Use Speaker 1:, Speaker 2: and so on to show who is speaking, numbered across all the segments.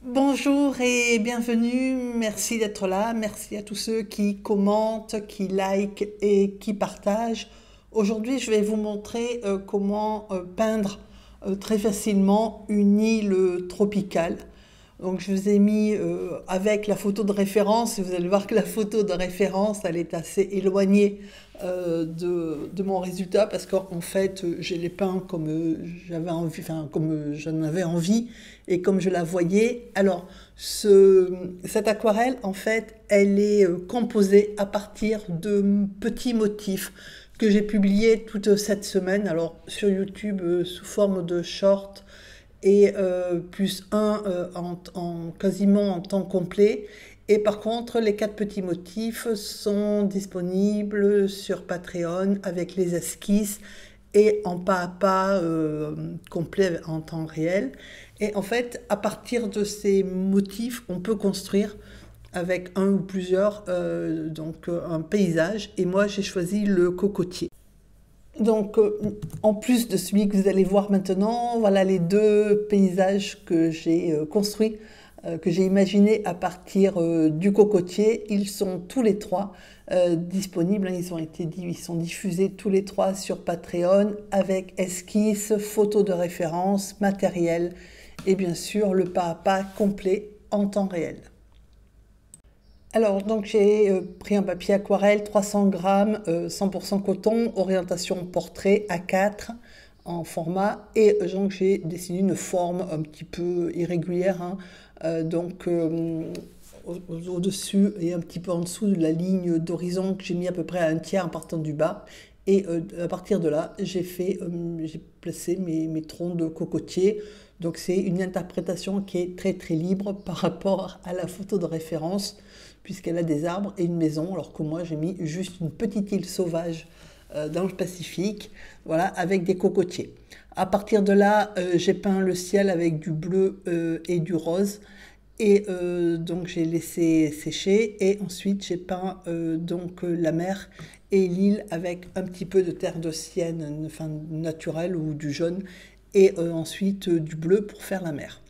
Speaker 1: Bonjour et bienvenue, merci d'être là, merci à tous ceux qui commentent, qui likent et qui partagent. Aujourd'hui, je vais vous montrer comment peindre très facilement une île tropicale. Donc je vous ai mis avec la photo de référence et vous allez voir que la photo de référence elle est assez éloignée de mon résultat parce qu'en fait je l'ai peint comme j'avais envie, enfin comme j'en avais envie et comme je la voyais. Alors cette aquarelle en fait elle est composée à partir de petits motifs que j'ai publiés toute cette semaine alors sur YouTube sous forme de short et plus un quasiment en temps complet. Et par contre, les 4 petits motifs sont disponibles sur Patreon avec les esquisses et en pas à pas complet en temps réel. Et en fait, à partir de ces motifs, on peut construire avec un ou plusieurs un paysage. Et moi, j'ai choisi le cocotier. Donc, en plus de celui que vous allez voir maintenant, voilà les 2 paysages que j'ai construits, que j'ai imaginés à partir du cocotier. Ils sont tous les 3 disponibles, hein. Ils sont diffusés tous les 3 sur Patreon avec esquisses, photos de référence, matériel et bien sûr le pas à pas complet en temps réel. Alors, donc j'ai pris un papier aquarelle 300 grammes, 100% coton, orientation portrait A4 en format. Et donc j'ai dessiné une forme un petit peu irrégulière, hein, au-dessus et un petit peu en dessous de la ligne d'horizon que j'ai mis à peu près à un tiers en partant du bas. Et à partir de là, j'ai placé mes troncs de cocotier. Donc c'est une interprétation qui est très très libre par rapport à la photo de référence, puisqu'elle a des arbres et une maison, alors que moi j'ai mis juste une petite île sauvage dans le Pacifique, voilà, avec des cocotiers. À partir de là, j'ai peint le ciel avec du bleu et du rose. Et donc j'ai laissé sécher et ensuite j'ai peint la mer et l'île avec un petit peu de terre de sienne, enfin naturelle ou du jaune, et ensuite du bleu pour faire la mer.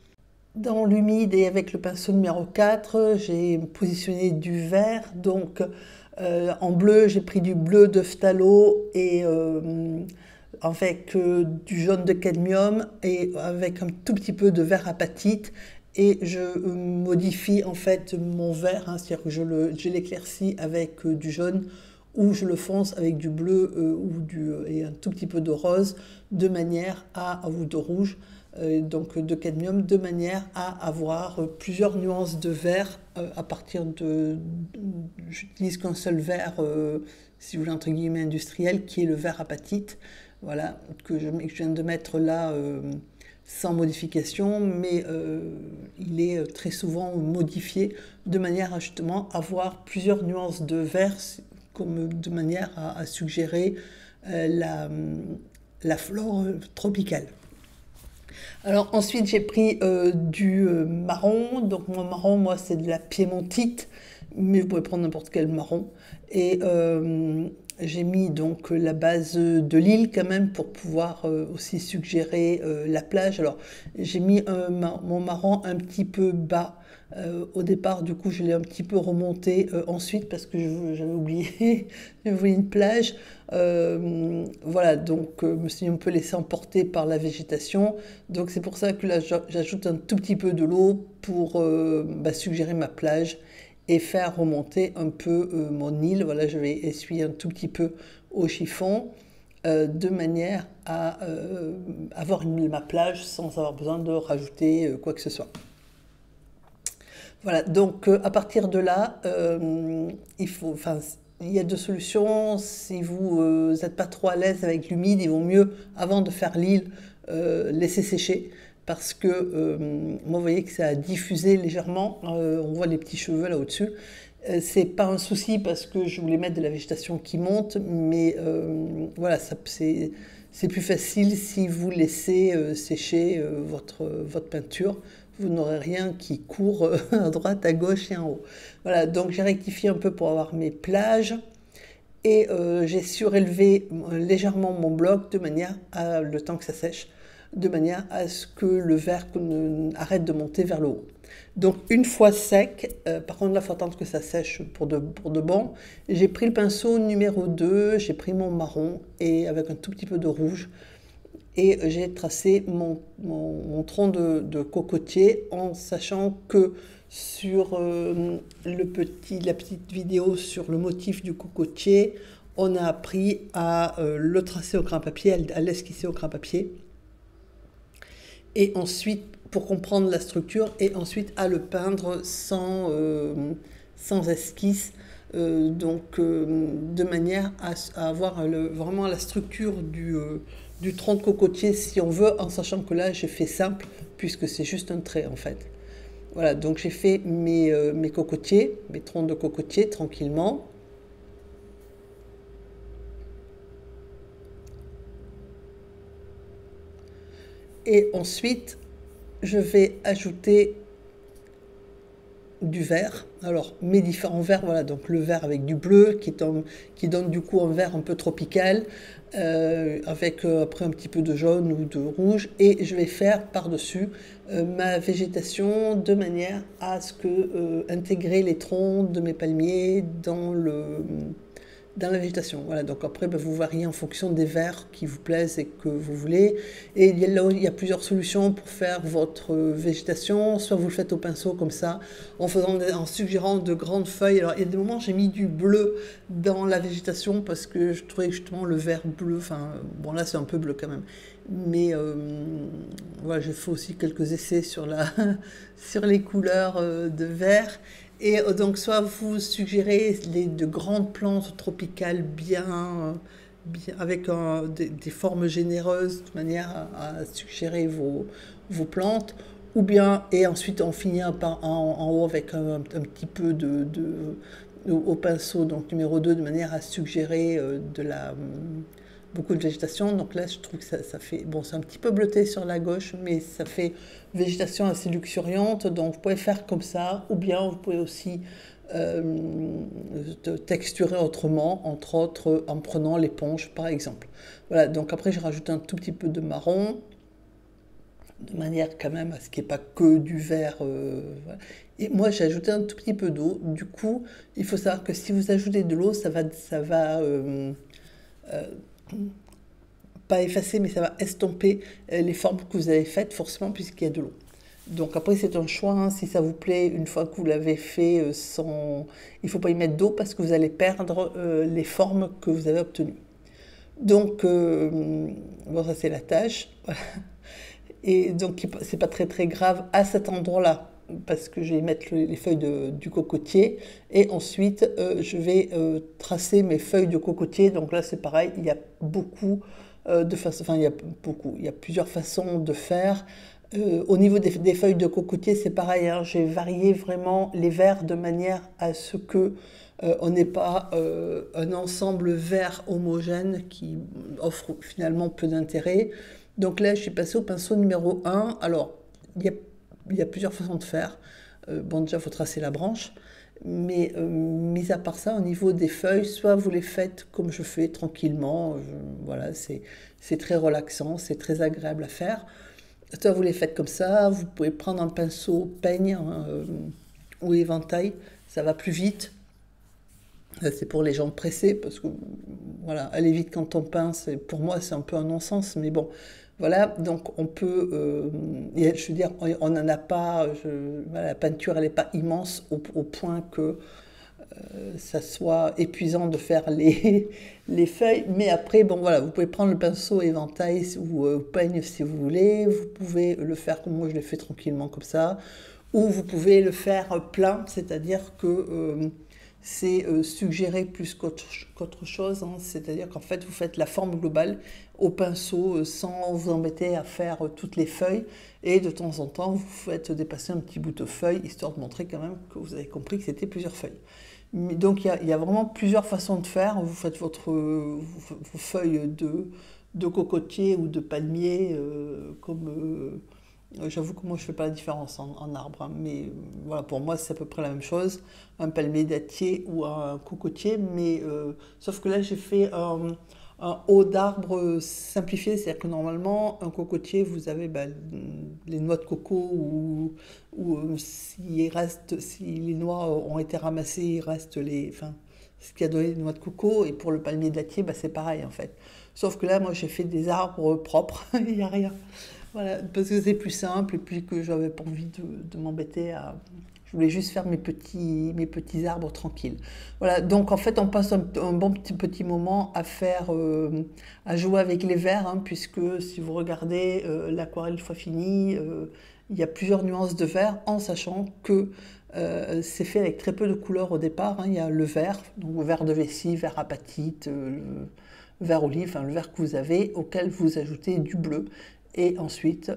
Speaker 1: Dans l'humide et avec le pinceau numéro 4, j'ai positionné du vert. Donc en bleu, j'ai pris du bleu de phthalo et avec du jaune de cadmium et avec un tout petit peu de vert apatite. Et je modifie en fait mon vert, hein, c'est-à-dire que je l'éclaircis avec du jaune ou je le fonce avec du bleu et un tout petit peu de rose de manière ou de rouge, donc de cadmium, de manière à avoir plusieurs nuances de vert à partir de... J'utilise qu'un seul vert, si vous voulez, entre guillemets industriel, qui est le vert apatite, voilà, que je viens de mettre là sans modification, mais il est très souvent modifié de manière à justement avoir plusieurs nuances de vert, de manière à suggérer la flore tropicale. Alors ensuite j'ai pris du marron, donc mon marron moi c'est de la piémontite, mais vous pouvez prendre n'importe quel marron. Et j'ai mis donc la base de l'île quand même pour pouvoir aussi suggérer la plage. Alors j'ai mis mon marron un petit peu bas. Au départ, du coup, je l'ai un petit peu remonté ensuite parce que j'avais oublié, j'avais voulu une plage. Voilà, donc je me suis un peu laissé emporter par la végétation. Donc c'est pour ça que là, j'ajoute un tout petit peu de l'eau pour suggérer ma plage et faire remonter un peu mon île. Voilà, je vais essuyer un tout petit peu au chiffon de manière à avoir ma plage sans avoir besoin de rajouter quoi que ce soit. Voilà, donc à partir de là, il y a 2 solutions. Si vous n'êtes pas trop à l'aise avec l'humide, il vaut mieux, avant de faire l'île, laisser sécher. Parce que, moi, vous voyez que ça a diffusé légèrement. On voit les petits cheveux là au-dessus. C'est pas un souci parce que je voulais mettre de la végétation qui monte. Mais voilà, c'est plus facile si vous laissez sécher votre peinture. Vous n'aurez rien qui court à droite, à gauche et en haut. Voilà, donc j'ai rectifié un peu pour avoir mes plages et j'ai surélevé légèrement mon bloc de manière à le temps que ça sèche, de manière à ce que le verre arrête de monter vers le haut. Donc une fois sec, par contre là il faut attendre que ça sèche pour de bon, j'ai pris le pinceau numéro 2, j'ai pris mon marron et avec un tout petit peu de rouge et j'ai tracé mon tronc de cocotier en sachant que sur la petite vidéo sur le motif du cocotier, on a appris à le tracer au crayon papier, à l'esquisser au crayon papier. Et ensuite, pour comprendre la structure, et ensuite à le peindre sans esquisse, de manière à avoir vraiment la structure du tronc de cocotier, si on veut, en sachant que là, j'ai fait simple, puisque c'est juste un trait, en fait. Voilà, donc j'ai fait mes cocotiers, mes troncs de cocotier, tranquillement. Et ensuite, je vais ajouter du vert. Alors, mes différents verts, voilà, donc le vert avec du bleu qui donne du coup un vert un peu tropical, avec après un petit peu de jaune ou de rouge. Et je vais faire par-dessus ma végétation de manière à ce que intégrer les troncs de mes palmiers dans la végétation. Voilà, donc après, vous variez en fonction des verts qui vous plaisent et que vous voulez. Et il y a plusieurs solutions pour faire votre végétation. Soit vous le faites au pinceau comme ça, en suggérant de grandes feuilles. Alors, il y a des moments, j'ai mis du bleu dans la végétation parce que je trouvais justement le vert bleu, enfin, bon là c'est un peu bleu quand même. Mais voilà, j'ai fait aussi quelques essais sur les couleurs de vert. Et donc, soit vous suggérez de grandes plantes tropicales avec des formes généreuses, de manière à suggérer vos plantes, ou bien, et ensuite on finit en haut avec un petit peu au pinceau, donc numéro 2, de manière à suggérer beaucoup de végétation. Donc là, je trouve que ça fait, bon, c'est un petit peu bleuté sur la gauche, mais ça fait végétation assez luxuriante. Donc vous pouvez faire comme ça, ou bien vous pouvez aussi texturer autrement, entre autres en prenant l'éponge par exemple. Voilà, donc après j'ai rajouté un tout petit peu de marron, de manière quand même à ce qu'il n'y ait pas que du vert. Voilà. Et moi j'ai ajouté un tout petit peu d'eau. Du coup, il faut savoir que si vous ajoutez de l'eau, ça va pas effacer, mais ça va estomper les formes que vous avez faites, forcément, puisqu'il y a de l'eau. Donc après, c'est un choix, hein, si ça vous plaît, une fois que vous l'avez fait sans... Il ne faut pas y mettre d'eau parce que vous allez perdre les formes que vous avez obtenues. Donc, bon, ça c'est la tâche. Voilà. Et donc, c'est pas très très grave à cet endroit-là, parce que je vais mettre les feuilles du cocotier. Et ensuite, je vais tracer mes feuilles de cocotier. Donc là, c'est pareil, il y a beaucoup de façons... Enfin, il y a plusieurs façons de faire. Au niveau des feuilles de cocotier, c'est pareil, hein, j'ai varié vraiment les verts de manière à ce que on n'ait pas un ensemble vert homogène qui offre finalement peu d'intérêt. Donc là, je suis passée au pinceau numéro 1. Alors, il y a plusieurs façons de faire. Bon, déjà, il faut tracer la branche. Mais mis à part ça, au niveau des feuilles, soit vous les faites comme je fais, tranquillement. Voilà, c'est très relaxant, c'est très agréable à faire. Soit vous les faites comme ça, vous pouvez prendre un pinceau peigne hein, ou éventail, ça va plus vite. C'est pour les gens pressés, parce que voilà, aller vite quand on peint, pour moi c'est un peu un non-sens, mais bon, voilà, donc on peut, je veux dire, on n'en a pas, voilà, la peinture elle n'est pas immense au point que ça soit épuisant de faire les feuilles, mais après, bon voilà, vous pouvez prendre le pinceau éventail ou peigne si vous voulez, vous pouvez le faire comme moi je l'ai fait tranquillement comme ça, ou vous pouvez le faire plein, c'est-à-dire que c'est suggérer plus qu'autre chose, hein, c'est-à-dire qu'en fait vous faites la forme globale au pinceau sans vous embêter à faire toutes les feuilles, et de temps en temps vous faites dépasser un petit bout de feuille, histoire de montrer quand même que vous avez compris que c'était plusieurs feuilles. Donc il y a vraiment plusieurs façons de faire. Vous faites vos feuilles de cocotier ou de palmier, j'avoue que moi je ne fais pas la différence en arbre, hein, mais voilà, pour moi c'est à peu près la même chose, un palmier dattier ou un cocotier, mais sauf que là j'ai fait un haut d'arbre simplifié, c'est-à-dire que normalement, un cocotier, vous avez les noix de coco ou si les noix ont été ramassées, il reste enfin, ce qui a donné les noix de coco. Et pour le palmier dattier, c'est pareil en fait. Sauf que là, moi, j'ai fait des arbres propres, il n'y a rien. Voilà, parce que c'est plus simple et puis que j'avais pas envie de m'embêter à. Je voulais juste faire mes petits arbres tranquilles. Voilà, donc en fait, on passe un bon petit moment à à jouer avec les verres, hein, puisque si vous regardez l'aquarelle une fois finie, il y a plusieurs nuances de vert, en sachant que c'est fait avec très peu de couleurs au départ, hein. Il y a le vert, donc le vert de vessie, vert apatite, le vert olive, enfin, le vert que vous avez, auquel vous ajoutez du bleu. Et ensuite,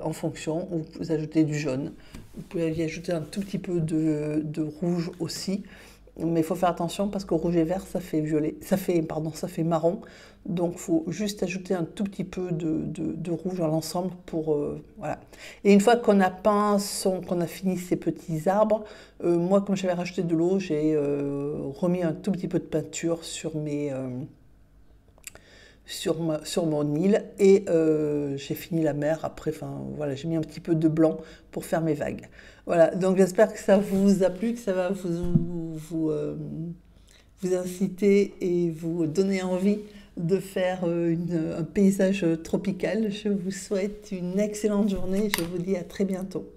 Speaker 1: en fonction, vous ajoutez du jaune. Vous pouvez y ajouter un tout petit peu de rouge aussi. Mais il faut faire attention parce que rouge et vert, ça fait violet, ça fait marron. Donc il faut juste ajouter un tout petit peu de rouge à l'ensemble pour voilà. Et une fois qu'on a qu'on a fini ces petits arbres, moi comme j'avais rajouté de l'eau, j'ai remis un tout petit peu de peinture sur sur mon île et j'ai fini la mer après, enfin voilà, j'ai mis un petit peu de blanc pour faire mes vagues. Voilà, donc j'espère que ça vous a plu, que ça va vous inciter et vous donner envie de faire un paysage tropical. Je vous souhaite une excellente journée et je vous dis à très bientôt.